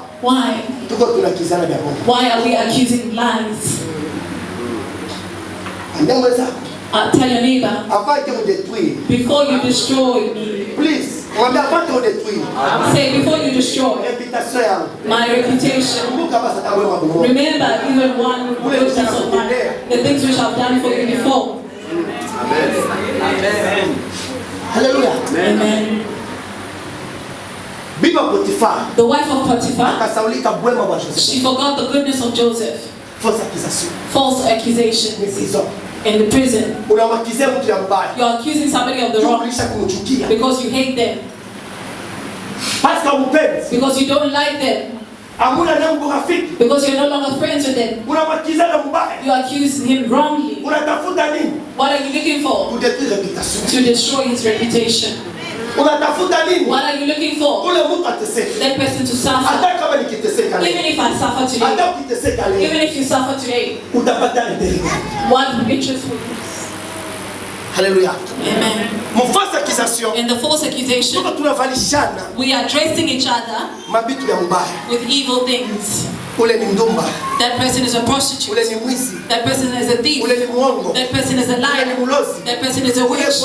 Why are we accusing lies? Tell your neighbor, before you destroy me, please, say, before you destroy my reputation, remember even one goodness of mine, the things which I've done for you before. Amen. Hallelujah. Amen. The wife of Potiphar, she forgot the goodness of Joseph. False accusations. In the prison, you are accusing somebody of the wrong because you hate them, because you don't like them, because you're no longer friends with them. You accuse him wrongly. What are you looking for? To destroy his reputation. What are you looking for? That person to suffer. Even if I suffer today, even if you suffer today, what will be truthful? Hallelujah. Amen. In the false accusation, we are dressing each other with evil things. That person is a prostitute. That person is a thief. That person is a liar. That person is a witch.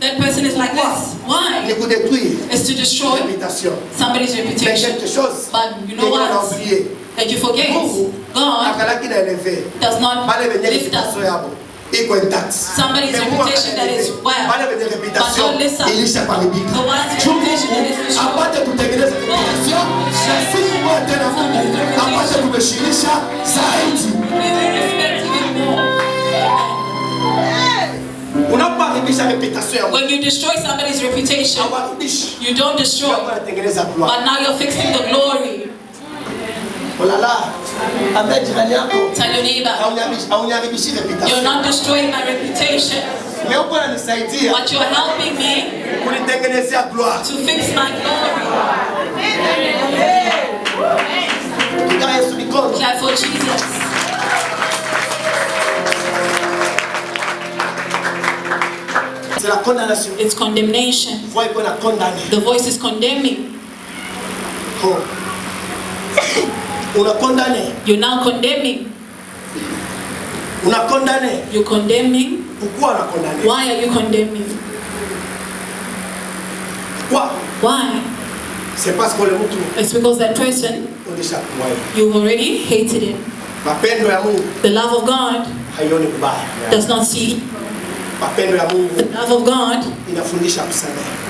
That person is like this. Why? It's to destroy somebody's reputation. But you know what? That you forget. God does not lift up somebody's reputation that is well. But God lifts up the one's reputation that is when you destroy somebody's reputation, you don't destroy, but now you're fixing the glory. Tell your neighbor, you're not destroying my reputation, but you're helping me to fix my glory. Clap for Jesus. It's condemnation. The voice is condemning. You're now condemning. You're condemning. Why are you condemning? Why? It's because that person, you've already hated him. The love of God does not see. The love of God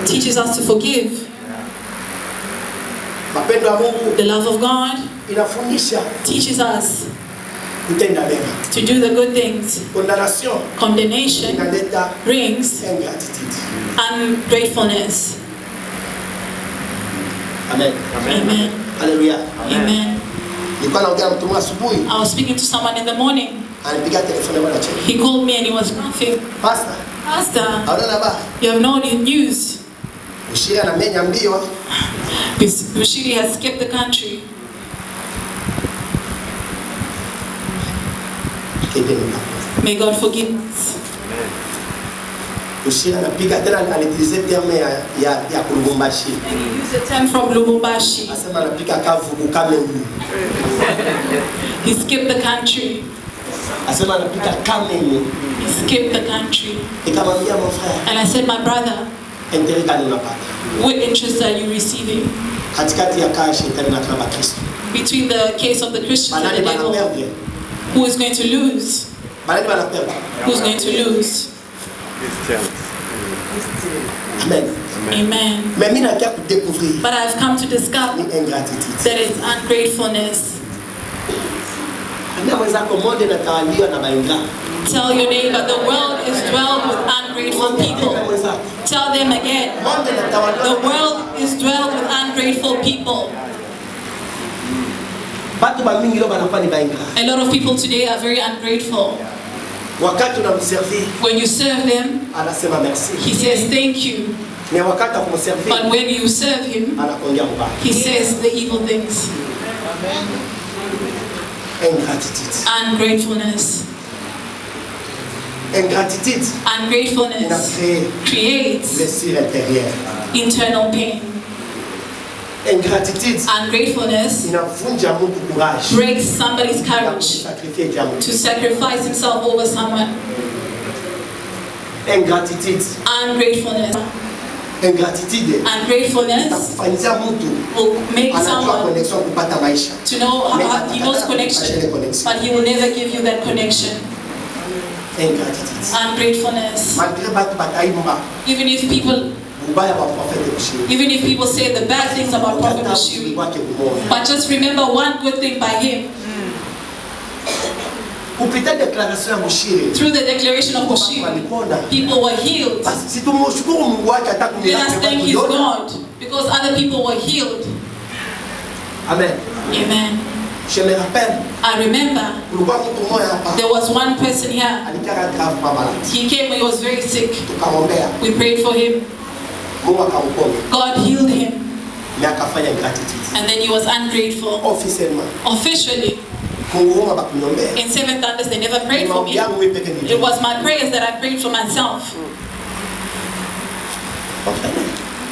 teaches us to forgive. The love of God teaches us to do the good things. Condemnation brings ungratefulness. Amen. Amen. Hallelujah. Amen. I was speaking to someone in the morning. He called me and he was laughing. Pastor, you have no news. Bushiri has skipped the country. May God forgive us. And he used a term from Lubumbashi. He skipped the country. He skipped the country. And I said, my brother, what interest are you receiving? Between the case of the Christians and the devil, who is going to lose? Who's going to lose? Amen. Amen. But I've come to discover that it's ungratefulness. Tell your neighbor, the world is dwelled with ungrateful people. Tell them again, the world is dwelled with ungrateful people. A lot of people today are very ungrateful. When you serve him, he says thank you. But when you serve him, he says the evil things. Ungratefulness. Ungratefulness creates internal pain. Ungratefulness breaks somebody's courage to sacrifice himself over someone. Ungratefulness will make someone to know how he knows connection, but he will never give you that connection. Ungratefulness. Even if people say the bad things about Prophet Bushiri, but just remember one good thing by him. Through the declaration of Bushiri, people were healed. Let us thank his God, because other people were healed. Amen. Amen. I remember there was one person here. He came when he was very sick. We prayed for him. God healed him. And then he was ungrateful. Officially. In Seven Thunders, they never prayed for me. It was my prayers that I prayed for myself.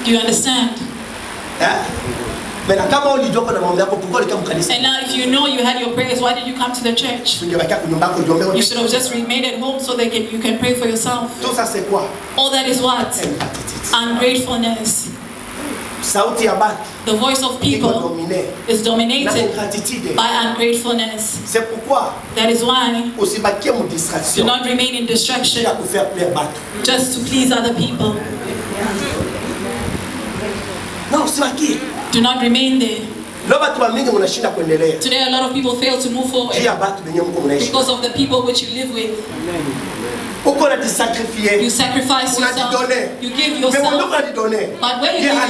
Do you understand? And now if you know you had your prayers, why did you come to the church? You should have just remained at home so that you can pray for yourself. All that is what? Ungratefulness. The voice of people is dominated by ungratefulness. That is why do not remain in distraction just to please other people. Do not remain there. Today a lot of people fail to move forward because of the people which you live with. You sacrifice yourself, you give yourself, but when you give it,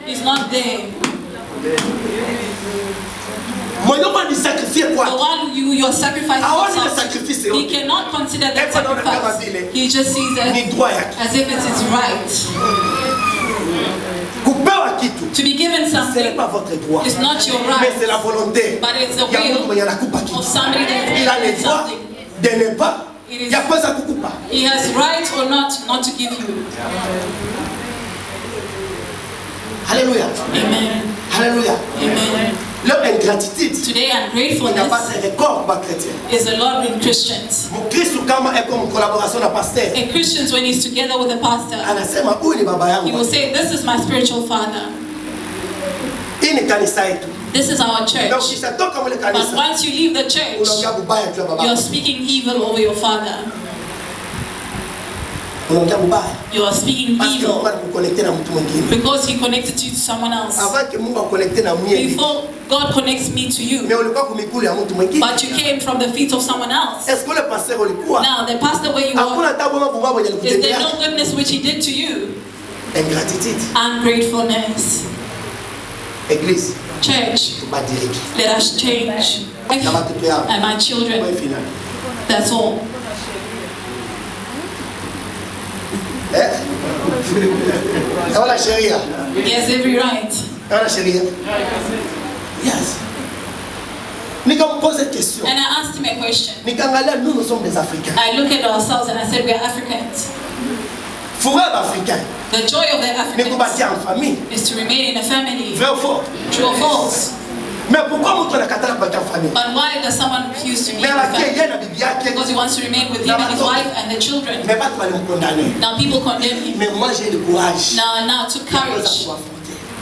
it's not there. The one you're sacrificing yourself, he cannot consider that sacrifice. He just sees it as if it is right. To be given something is not your right, but it's the will of somebody that is given something. He has right or not to give you. Hallelujah. Amen. Hallelujah. Amen. Leur ingratitude. Today, Il n'y a ungratefulness pas de record pour les chrétiens. is a lot in Christians. Mon Christ kama est comme collaboration na pasteur. A Christian, when he's together with a pastor, Anasema huyu ni baba he will yangu. say, "This is my spiritual father. Hii ni kanisa yetu. This is our Na church." ukishatoka mle But kanisa, once you leave the church, unaongea bubaya juu ya baba. you are speaking evil over your father. Unaongea bubaya. You are speaking Parce que Mungu evil anakuconnecter na mtu mwingine. because he connected you to someone else. Avant que Mungu akuconnecte na mie. Before God connects me to you, Mais ulikuwa kumikulu ya mtu mwingine. but you came from the feet of someone else. Est-ce que le pasteur ulikuwa? Now, the pastor where you Hakuna are, hata boma bubaya mwenye is there alikutendea. no goodness which he did to you? Ingratitude. Ungratefulness. Église, Church, tubadilike. let us change. Na watoto yao. And my Kwa children, final. that's all. Wala sheria. He has every right. Wala sheria. Yes. Nikampose question. And I asked him a question. Nikaangalia nous sommes des Africains. I look at ourselves and I said, we are Africans. Furaha d'Africain. The joy of the Ni Africans kubakia en famille. is to remain in a family. Vrai ou faux? True or false? Mais pourquoi mtu anakataa kubakia en famille? But why does someone refuse to Mais remain in a anakia family? yeye na bibi yake. Because he wants to remain with him and his wife and the children. Mais watu walimkondane. Now people condemn him. Mais moi j'ai le courage. Now took courage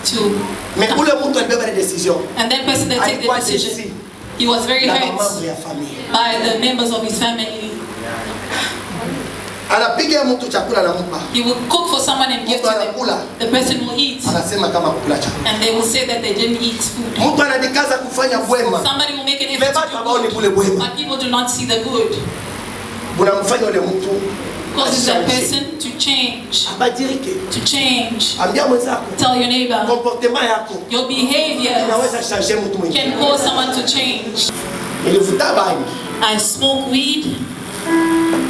to. Mais ule mtu alibeba des décisions. And that person that take the Alikuwa decision, déçu he was very na hurt mambo ya famille. by the members of his family. Anapiga mtu chakula anampa. He will cook for someone and give to them. The person will eat. Anasema kama kukula chakula. And they will say that they didn't eat food. Mtu anajikaza kufanya bwema. Somebody will make an Mais effort watu to ambao do ni good, kule bwema. but people do not see the good. Unamfanya ule mtu Causes that person to change. abadilike. To change. Ambia mwenzako. Tell your neighbor, Comportement yako your behavior inaweza changer mtu mwingine. can cause someone to change. Nilivuta bangi. I smoke weed.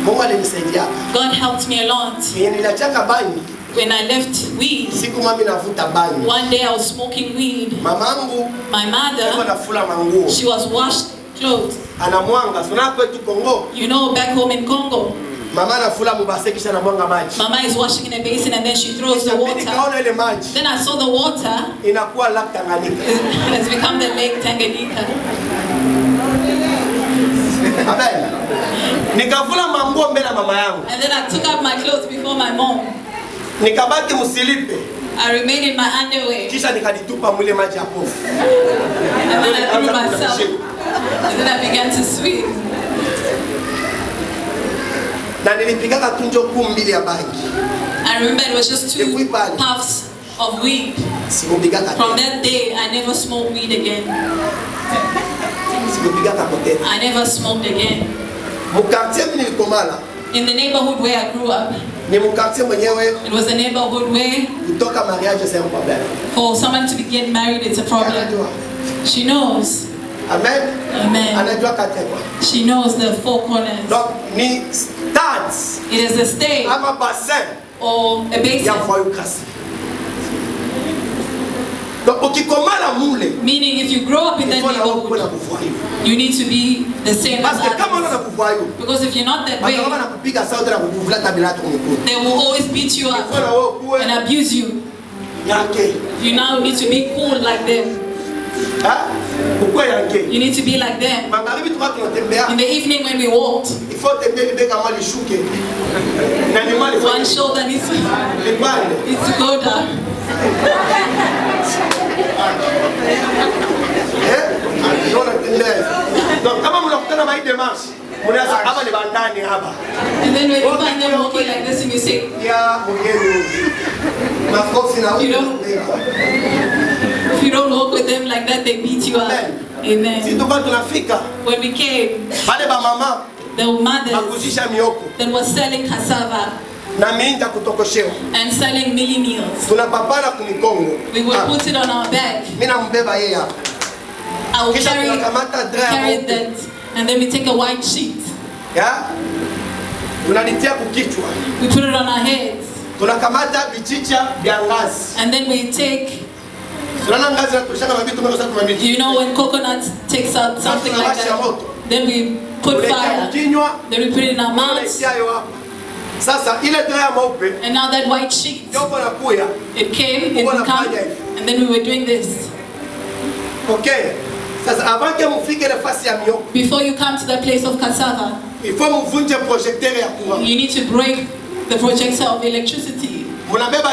Mungu alinisaidia. God helped me a lot. Niliachaka bangi. When I left weed, Siku mami navuta bangi. one day I was smoking weed. Mamangu My alikuwa mother, anafula manguo. she was washed clothes. Anamwanga. Sina kwetu Kongo. You know, back home in Congo, Mama anafula mubase kisha anamwanga maji. Mama is washing in a basin and then she throws the water. Nikaona ile maji Then I saw the water inakuwa Lake Tanganyika. has become the Lake Tanganyika. Amen. Nikavula manguo mbele ya mama yangu. And then I took out my clothes before my mom. Nikabaki msilipe. I remained in my underwear. Kisha nikajitupa mwile maji ya pofu. And then I threw myself. And then I began to swim. Na nilipigaka tunjo kumbili ya bangi. I remember it was just 2 puffs of weed. Sikupigaka From tena. that day, I never smoked weed again. Sikupigaka tena. I never smoked again. Mkartie mimi nilikomala. In the neighborhood where I grew up, Ni mkartie mwenyewe it was a neighborhood where kutoka mariage c'est un problème. for someone to be getting married, it's a problem. Anajua. She knows. Amen. Amen. Anajua katekwa. She knows the four corners. Donc ni stades It is a stage ama bassin or a basin. ya voyoucratie. Donc ukikomala mule Meaning, if you grow up in that ifo na wewe kuwe na neighborhood, kuvoyu. you need to be the same as Parce que kama others. una kuvoyu, Because if you're not that way, wataona na kupiga sauti na kukuvula tabila yako mkuu. they will always beat you Ifo na up wewe kuwe and abuse you. yake. You now need to be cool like them. Ah? Ukwe yake. You need to be like them. Magharibi tuka tunatembea. In the evening when we walked, Ifo tembea libeka mali shuke. Na ni mali one shoulder needs to go down. Unaona tembea. Donc kama mnakutana na hii demarche, mnaweza hapa ni bandani hapa. And then when you find them walking like this and you say, Ya mgeni. Makofi na You don't- if you don't walk with them like that, they beat you up. Si Amen. tuka tunafika When we came, pale ba mama the mothers bakuzisha mioko that was selling cassava na miinda kutokoshewa. and selling mili meals, Tunapapana kunikongo. we would put it on our back. Mimi nambeba yeye hapa. I would Kisha carry tunakamata draya that, and then we take a white sheet. Ya? Tunalitia kukichwa. We put it on our heads, Tunakamata vichicha vya ngazi. and then we take, Tunaona ngazi na tushaka mabitu mbele za mabitu. you know, when coconut takes out something like that, then we put fire, Kinywa. then we put it in our mouths, Tunaisiayo hapa. Sasa ile draya maupe and now that white sheet, yopo nakuya. it came, it would come, and then we were doing this. Ok. Sasa avant que mufike nafasi ya mioko. Before you come to the place of cassava, il faut muvunje projecteur ya courant. you need to break the projector of electricity. Munabeba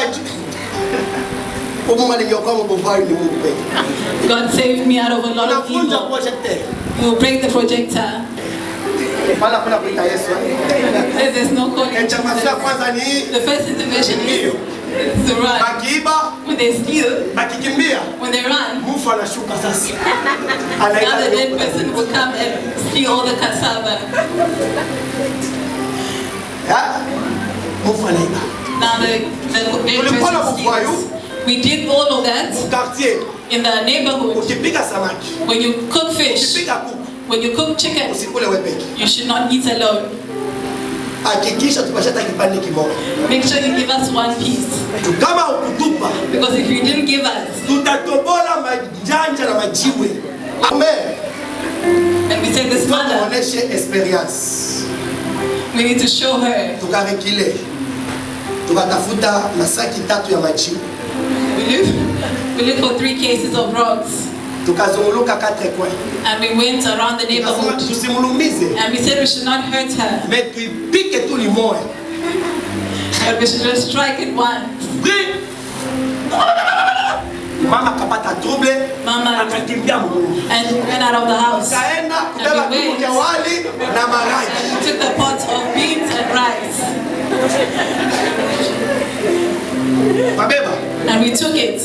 God saved me out of a lot of evil. You will break the projector. There's no calling. The first intervention is to run. When they steal, when they run, now the dead person will come and steal all the cassava. Now the dead person steals. We did all of that in the neighborhood. When you cook fish, when you cook chicken, you should not eat alone. Make sure you give us one piece. Because if you didn't give us, and we take this mother, we need to show her. We look for 3 cases of rocks. And we went around the neighborhood. And we said we should not hurt her. But we should just strike it once. Mama and ran out of the house. And we went and took the pot of beans and rice. And we took it.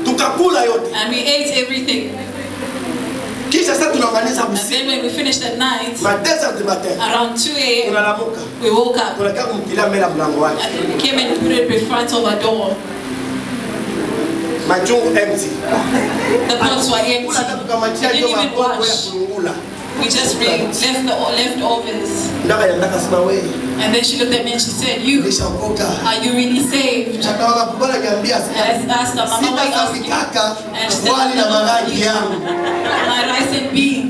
And we ate everything. And then when we finished at night, around 2 a.m., we woke up. And we came and put it in front of our door. The pots were empty. We didn't even wash. We just left the leftovers. And then she looked at me and she said, "You, are you really saved?" I asked her, "Mama, why else?" And she said, "My rice and beans."